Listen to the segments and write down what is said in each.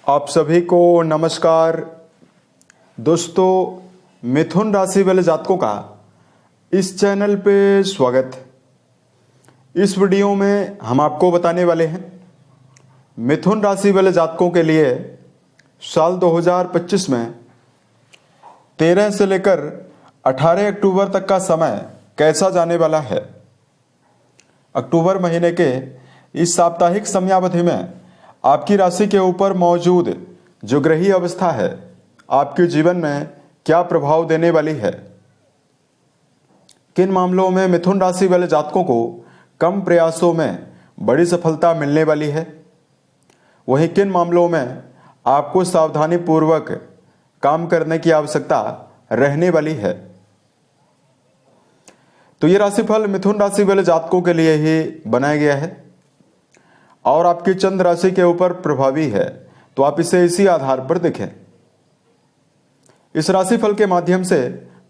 आप सभी को नमस्कार। दोस्तों, मिथुन राशि वाले जातकों का इस चैनल पे स्वागत है। इस वीडियो में हम आपको बताने वाले हैं मिथुन राशि वाले जातकों के लिए साल 2025 में 13 से लेकर 18 अक्टूबर तक का समय कैसा जाने वाला है। अक्टूबर महीने के इस साप्ताहिक समयावधि में आपकी राशि के ऊपर मौजूद जो ग्रही अवस्था है आपके जीवन में क्या प्रभाव देने वाली है। किन मामलों में मिथुन राशि वाले जातकों को कम प्रयासों में बड़ी सफलता मिलने वाली है, वहीं किन मामलों में आपको सावधानी पूर्वक काम करने की आवश्यकता रहने वाली है। तो ये राशिफल मिथुन राशि वाले जातकों के लिए ही बनाया गया है और आपकी चंद्र राशि के ऊपर प्रभावी है, तो आप इसे इसी आधार पर देखें। इस राशिफल के माध्यम से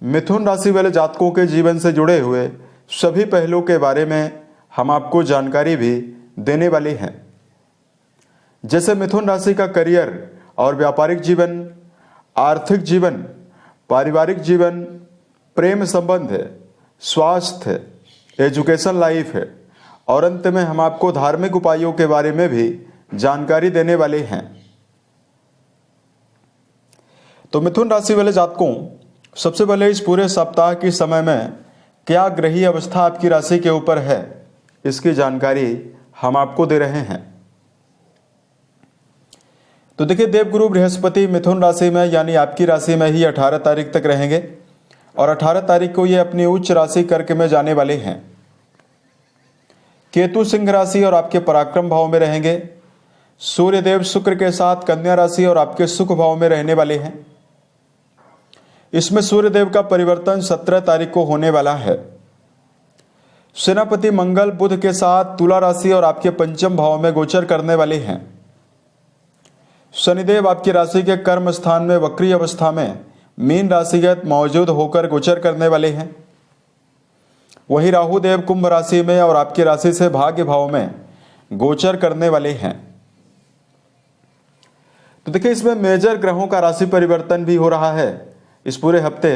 मिथुन राशि वाले जातकों के जीवन से जुड़े हुए सभी पहलुओं के बारे में हम आपको जानकारी भी देने वाले हैं, जैसे मिथुन राशि का करियर और व्यापारिक जीवन, आर्थिक जीवन, पारिवारिक जीवन, प्रेम संबंध, स्वास्थ्य, एजुकेशन लाइफ है और अंत में हम आपको धार्मिक उपायों के बारे में भी जानकारी देने वाले हैं। तो मिथुन राशि वाले जातकों, सबसे पहले इस पूरे सप्ताह के समय में क्या ग्रही अवस्था आपकी राशि के ऊपर है, इसकी जानकारी हम आपको दे रहे हैं। तो देखिए, देवगुरु बृहस्पति मिथुन राशि में यानी आपकी राशि में ही 18 तारीख तक रहेंगे और 18 तारीख को ये अपनी उच्च राशि कर्क में जाने वाले हैं। केतु सिंह राशि और आपके पराक्रम भाव में रहेंगे। सूर्यदेव शुक्र के साथ कन्या राशि और आपके सुख भाव में रहने वाले हैं। इसमें सूर्यदेव का परिवर्तन 17 तारीख को होने वाला है। सेनापति मंगल बुध के साथ तुला राशि और आपके पंचम भाव में गोचर करने वाले हैं। शनिदेव आपकी राशि के कर्म स्थान में वक्री अवस्था में मीन राशिगत मौजूद होकर गोचर करने वाले हैं। वही राहु देव कुंभ राशि में और आपकी राशि से भाग्य भाव में गोचर करने वाले हैं। तो देखिए, इसमें मेजर ग्रहों का राशि परिवर्तन भी हो रहा है इस पूरे हफ्ते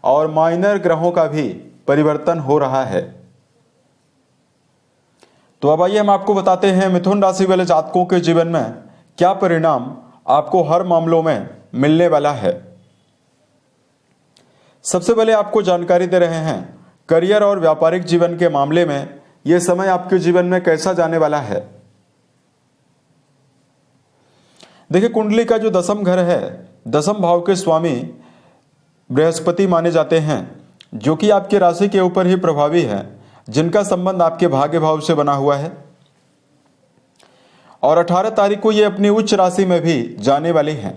और माइनर ग्रहों का भी परिवर्तन हो रहा है। तो अब आइए हम आपको बताते हैं मिथुन राशि वाले जातकों के जीवन में क्या परिणाम आपको हर मामलों में मिलने वाला है। सबसे पहले आपको जानकारी दे रहे हैं करियर और व्यापारिक जीवन के मामले में यह समय आपके जीवन में कैसा जाने वाला है। देखिए, कुंडली का जो दसम घर है, दसम भाव के स्वामी बृहस्पति माने जाते हैं, जो कि आपकी राशि के ऊपर ही प्रभावी है, जिनका संबंध आपके भाग्य भाव से बना हुआ है और 18 तारीख को ये अपनी उच्च राशि में भी जाने वाले हैं।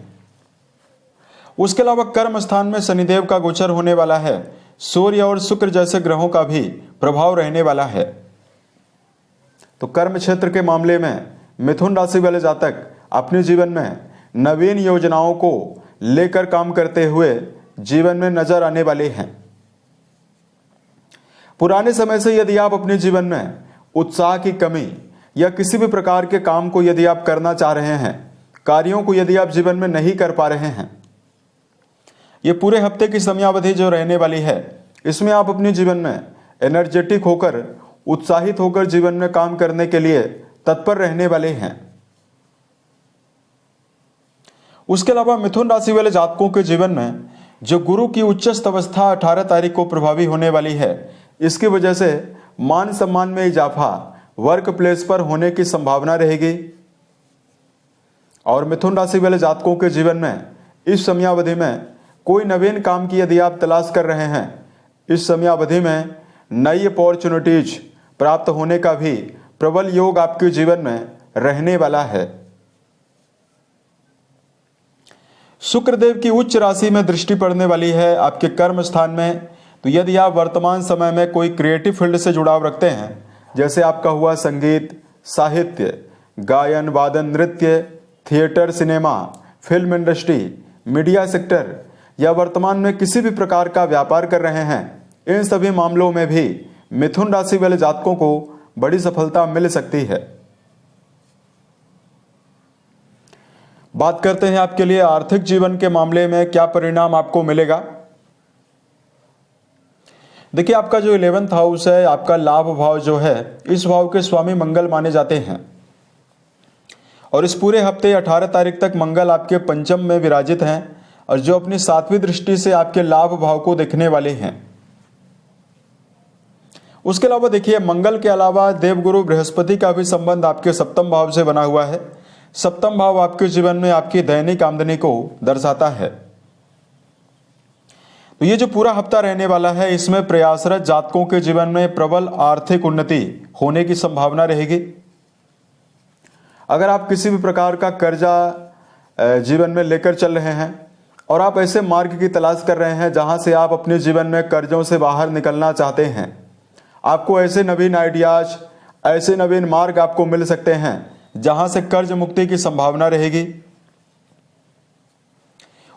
उसके अलावा कर्म स्थान में शनिदेव का गोचर होने वाला है। सूर्य और शुक्र जैसे ग्रहों का भी प्रभाव रहने वाला है। तो कर्म क्षेत्र के मामले में मिथुन राशि वाले जातक अपने जीवन में नवीन योजनाओं को लेकर काम करते हुए जीवन में नजर आने वाले हैं। पुराने समय से यदि आप अपने जीवन में उत्साह की कमी या किसी भी प्रकार के काम को यदि आप करना चाह रहे हैं, कार्यों को यदि आप जीवन में नहीं कर पा रहे हैं, ये पूरे हफ्ते की समयावधि जो रहने वाली है, इसमें आप अपने जीवन में एनर्जेटिक होकर, उत्साहित होकर जीवन में काम करने के लिए तत्पर रहने वाले हैं। उसके अलावा मिथुन राशि वाले जातकों के जीवन में जो गुरु की उच्चस्थ अवस्था 18 तारीख को प्रभावी होने वाली है, इसकी वजह से मान सम्मान में इजाफा वर्क प्लेस पर होने की संभावना रहेगी और मिथुन राशि वाले जातकों के जीवन में इस समयावधि में कोई नवीन काम की यदि आप तलाश कर रहे हैं, इस समयावधि में नई अपॉर्चुनिटीज प्राप्त होने का भी प्रबल योग आपके जीवन में रहने वाला है। शुक्रदेव की उच्च राशि में दृष्टि पड़ने वाली है आपके कर्म स्थान में। तो यदि आप वर्तमान समय में कोई क्रिएटिव फील्ड से जुड़ाव रखते हैं, जैसे आपका हुआ संगीत, साहित्य, गायन, वादन, नृत्य, theatre, cinema, film industry, media sector या वर्तमान में किसी भी प्रकार का व्यापार कर रहे हैं, इन सभी मामलों में भी मिथुन राशि वाले जातकों को बड़ी सफलता मिल सकती है। बात करते हैं आपके लिए आर्थिक जीवन के मामले में क्या परिणाम आपको मिलेगा। देखिए, आपका जो 11th हाउस है, आपका लाभ भाव जो है, इस भाव के स्वामी मंगल माने जाते हैं और इस पूरे हफ्ते 18 तारीख तक मंगल आपके पंचम में विराजित हैं और जो अपनी 7वीं दृष्टि से आपके लाभ भाव को देखने वाले हैं। उसके अलावा देखिए, मंगल के अलावा देवगुरु बृहस्पति का भी संबंध आपके 7म भाव से बना हुआ है। 7म भाव आपके जीवन में आपकी दैनिक आमदनी को दर्शाता है। तो ये जो पूरा हफ्ता रहने वाला है, इसमें प्रयासरत जातकों के जीवन में प्रबल आर्थिक उन्नति होने की संभावना रहेगी। अगर आप किसी भी प्रकार का कर्जा जीवन में लेकर चल रहे हैं और आप ऐसे मार्ग की तलाश कर रहे हैं जहां से आप अपने जीवन में कर्जों से बाहर निकलना चाहते हैं, आपको ऐसे नवीन आइडियाज, ऐसे नवीन मार्ग आपको मिल सकते हैं जहां से कर्ज मुक्ति की संभावना रहेगी।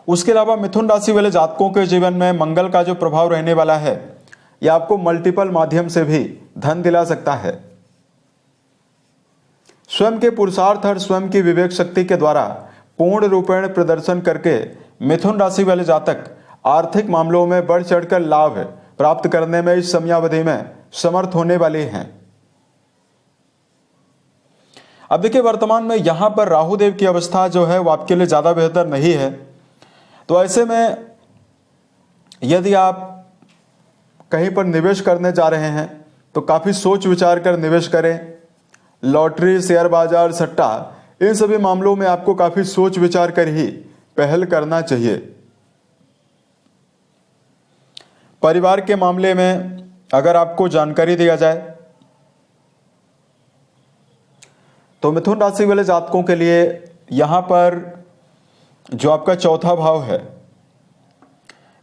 उसके अलावा मिथुन राशि वाले जातकों के जीवन में मंगल का जो प्रभाव रहने वाला है, यह आपको मल्टीपल माध्यम से भी धन दिला सकता है। स्वयं के पुरुषार्थ और स्वयं की विवेक शक्ति के द्वारा पूर्ण रूपेण प्रदर्शन करके मिथुन राशि वाले जातक आर्थिक मामलों में बढ़ चढ़कर लाभ प्राप्त करने में इस समयावधि में समर्थ होने वाले हैं। अब देखिए, वर्तमान में यहां पर राहु देव की अवस्था जो है वो आपके लिए ज्यादा बेहतर नहीं है। तो ऐसे में यदि आप कहीं पर निवेश करने जा रहे हैं तो काफी सोच विचार कर निवेश करें। लॉटरी, शेयर बाजार, सट्टा, इन सभी मामलों में आपको काफी सोच विचार कर ही पहल करना चाहिए। परिवार के मामले में अगर आपको जानकारी दिया जाए तो मिथुन राशि वाले जातकों के लिए यहां पर जो आपका 4था भाव है,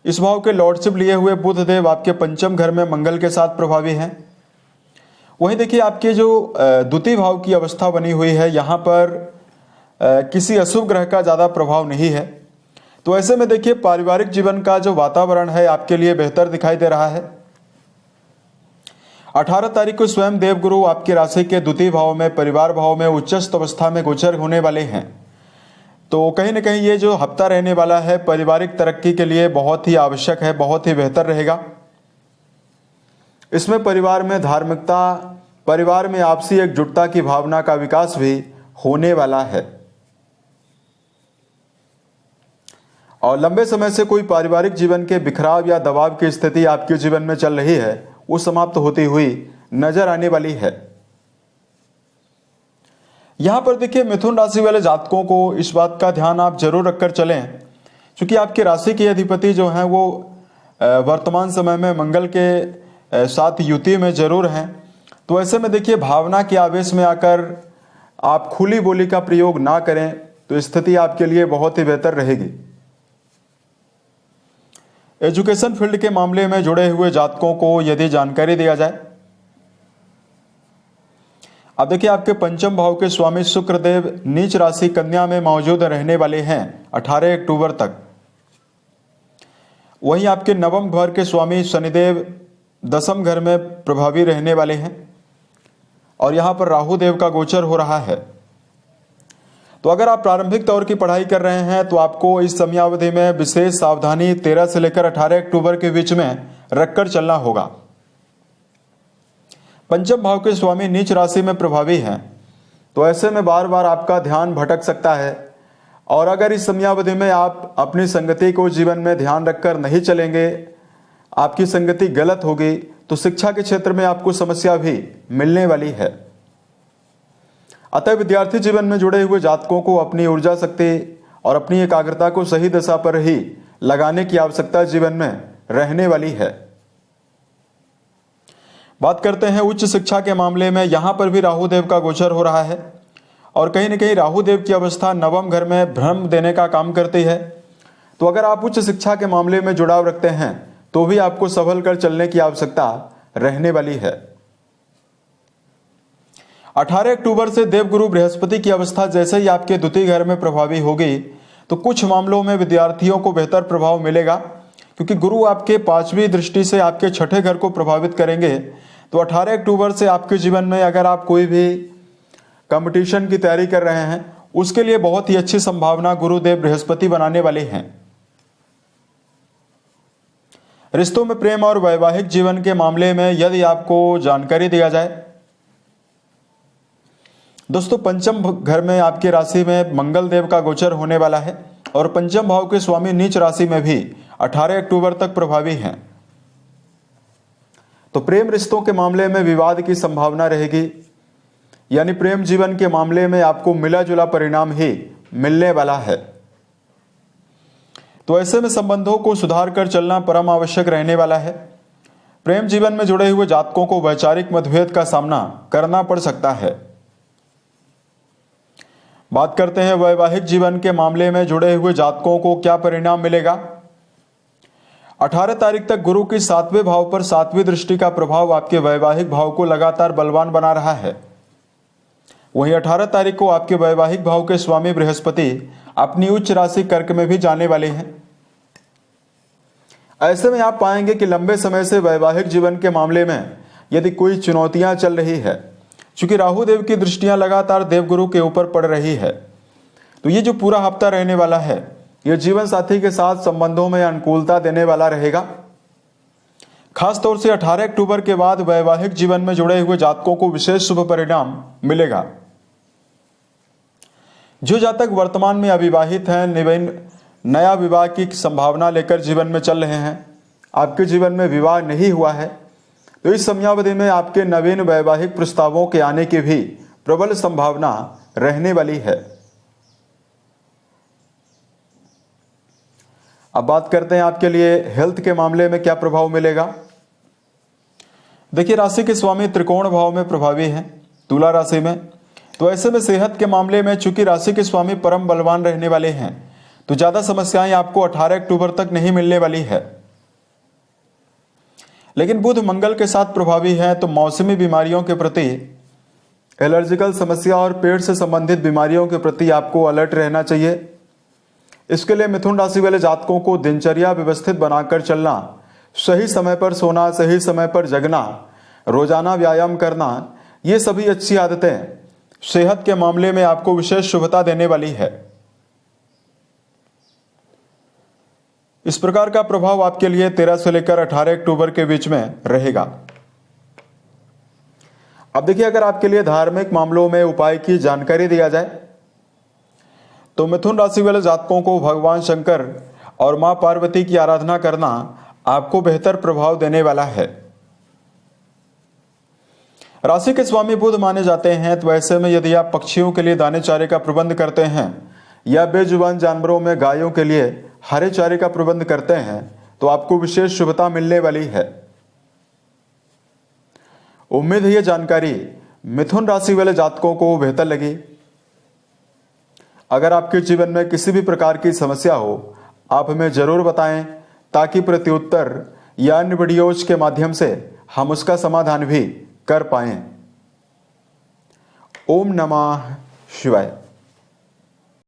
इस भाव के लॉर्डशिप लिए हुए बुध देव आपके पंचम घर में मंगल के साथ प्रभावी हैं। वहीं देखिए, आपके जो द्वितीय भाव की अवस्था बनी हुई है, यहां पर किसी अशुभ ग्रह का ज्यादा प्रभाव नहीं है। तो ऐसे में देखिए, पारिवारिक जीवन का जो वातावरण है आपके लिए बेहतर दिखाई दे रहा है। 18 तारीख को स्वयं देवगुरु आपकी राशि के द्वितीय भाव में, परिवार भाव में उच्चस्थ अवस्था में गोचर होने वाले हैं। तो कहीं ना कहीं ये जो हफ्ता रहने वाला है पारिवारिक तरक्की के लिए बहुत ही आवश्यक है, बहुत ही बेहतर रहेगा। इसमें परिवार में धार्मिकता, परिवार में आपसी एकजुटता की भावना का विकास भी होने वाला है और लंबे समय से कोई पारिवारिक जीवन के बिखराव या दबाव की स्थिति आपके जीवन में चल रही है, वो समाप्त होती हुई नजर आने वाली है। यहां पर देखिए, मिथुन राशि वाले जातकों को इस बात का ध्यान आप जरूर रखकर चलें, क्योंकि आपके राशि के अधिपति जो हैं वो वर्तमान समय में मंगल के साथ युति में जरूर हैं। तो ऐसे में देखिए, भावना के आवेश में आकर आप खुली बोली का प्रयोग ना करें तो स्थिति आपके लिए बहुत ही बेहतर रहेगी। एजुकेशन फील्ड के मामले में जुड़े हुए जातकों को यदि जानकारी दिया जाए, अब देखिए, आपके पंचम भाव के स्वामी शुक्रदेव नीच राशि कन्या में मौजूद रहने वाले हैं 18 अक्टूबर तक। वहीं आपके नवम घर के स्वामी शनिदेव 10म घर में प्रभावी रहने वाले हैं और यहां पर राहु देव का गोचर हो रहा है। तो अगर आप प्रारंभिक तौर की पढ़ाई कर रहे हैं तो आपको इस समयावधि में विशेष सावधानी 13 से लेकर 18 अक्टूबर के बीच में रखकर चलना होगा। पंचम भाव के स्वामी नीच राशि में प्रभावी हैं, तो ऐसे में बार बार आपका ध्यान भटक सकता है और अगर इस समयावधि में आप अपनी संगति को जीवन में ध्यान रखकर नहीं चलेंगे, आपकी संगति गलत होगी, तो शिक्षा के क्षेत्र में आपको समस्या भी मिलने वाली है। अतः विद्यार्थी जीवन में जुड़े हुए जातकों को अपनी ऊर्जा शक्ति और अपनी एकाग्रता को सही दिशा पर ही लगाने की आवश्यकता जीवन में रहने वाली है। बात करते हैं उच्च शिक्षा के मामले में, यहां पर भी राहु देव का गोचर हो रहा है और कहीं न कहीं राहु देव की अवस्था नवम घर में भ्रम देने का काम करती है। तो अगर आप उच्च शिक्षा के मामले में जुड़ाव रखते हैं तो भी आपको संभल कर चलने की आवश्यकता रहने वाली है। 18 अक्टूबर से देवगुरु बृहस्पति की अवस्था जैसे ही आपके द्वितीय घर में प्रभावी होगी तो कुछ मामलों में विद्यार्थियों को बेहतर प्रभाव मिलेगा, क्योंकि गुरु आपके 5वीं दृष्टि से आपके 6ठे घर को प्रभावित करेंगे। तो 18 अक्टूबर से आपके जीवन में अगर आप कोई भी कंपटीशन की तैयारी कर रहे हैं उसके लिए बहुत ही अच्छी संभावना गुरुदेव बृहस्पति बनाने वाले हैं। रिश्तों में प्रेम और वैवाहिक जीवन के मामले में यदि आपको जानकारी दिया जाए दोस्तों, पंचम घर में आपकी राशि में मंगल देव का गोचर होने वाला है और पंचम भाव के स्वामी नीच राशि में भी 18 अक्टूबर तक प्रभावी हैं। तो प्रेम रिश्तों के मामले में विवाद की संभावना रहेगी, यानी प्रेम जीवन के मामले में आपको मिला जुला परिणाम ही मिलने वाला है। तो ऐसे में संबंधों को सुधार कर चलना परम आवश्यक रहने वाला है। प्रेम जीवन में जुड़े हुए जातकों को वैचारिक मतभेद का सामना करना पड़ सकता है। बात करते हैं वैवाहिक जीवन के मामले में जुड़े हुए जातकों को क्या परिणाम मिलेगा। 18 तारीख तक गुरु की 7वें भाव पर 7वीं दृष्टि का प्रभाव आपके वैवाहिक भाव को लगातार बलवान बना रहा है। वहीं 18 तारीख को आपके वैवाहिक भाव के स्वामी बृहस्पति अपनी उच्च राशि कर्क में भी जाने वाले हैं। ऐसे में आप पाएंगे कि लंबे समय से वैवाहिक जीवन के मामले में यदि कोई चुनौतियां चल रही है, चूंकि राहु देव की दृष्टियां लगातार देवगुरु के ऊपर पड़ रही है, तो ये जो पूरा हफ्ता रहने वाला है ये जीवन साथी के साथ संबंधों में अनुकूलता देने वाला रहेगा। खासतौर से 18 अक्टूबर के बाद वैवाहिक जीवन में जुड़े हुए जातकों को विशेष शुभ परिणाम मिलेगा। जो जातक वर्तमान में अविवाहित हैं, नया विवाह की संभावना लेकर जीवन में चल रहे हैं, आपके जीवन में विवाह नहीं हुआ है, तो इस समयावधि में आपके नवीन वैवाहिक प्रस्तावों के आने की भी प्रबल संभावना रहने वाली है। अब बात करते हैं आपके लिए हेल्थ के मामले में क्या प्रभाव मिलेगा। देखिए, राशि के स्वामी त्रिकोण भाव में प्रभावी हैं, तुला राशि में। तो ऐसे में सेहत के मामले में चूंकि राशि के स्वामी परम बलवान रहने वाले हैं, तो ज्यादा समस्याएं आपको 18 अक्टूबर तक नहीं मिलने वाली है। लेकिन बुध मंगल के साथ प्रभावी है, तो मौसमी बीमारियों के प्रति, एलर्जिकल समस्या और पेट से संबंधित बीमारियों के प्रति आपको अलर्ट रहना चाहिए। इसके लिए मिथुन राशि वाले जातकों को दिनचर्या व्यवस्थित बनाकर चलना, सही समय पर सोना, सही समय पर जगना, रोजाना व्यायाम करना, ये सभी अच्छी आदतें सेहत के मामले में आपको विशेष शुभता देने वाली है। इस प्रकार का प्रभाव आपके लिए 13 से लेकर 18 अक्टूबर के बीच में रहेगा। अब देखिए, अगर आपके लिए धार्मिक मामलों में उपाय की जानकारी दिया जाए तो मिथुन राशि वाले जातकों को भगवान शंकर और मां पार्वती की आराधना करना आपको बेहतर प्रभाव देने वाला है। राशि के स्वामी बुध माने जाते हैं, तो ऐसे में यदि आप पक्षियों के लिए दाने चारे का प्रबंध करते हैं या बेजुबान जानवरों में गायों के लिए हरे चारे का प्रबंध करते हैं तो आपको विशेष शुभता मिलने वाली है। उम्मीद है ये जानकारी मिथुन राशि वाले जातकों को बेहतर लगी। अगर आपके जीवन में किसी भी प्रकार की समस्या हो, आप हमें जरूर बताएं, ताकि प्रत्युत्तर या अन्य वीडियोज के माध्यम से हम उसका समाधान भी कर पाएं। ओम नमः शिवाय।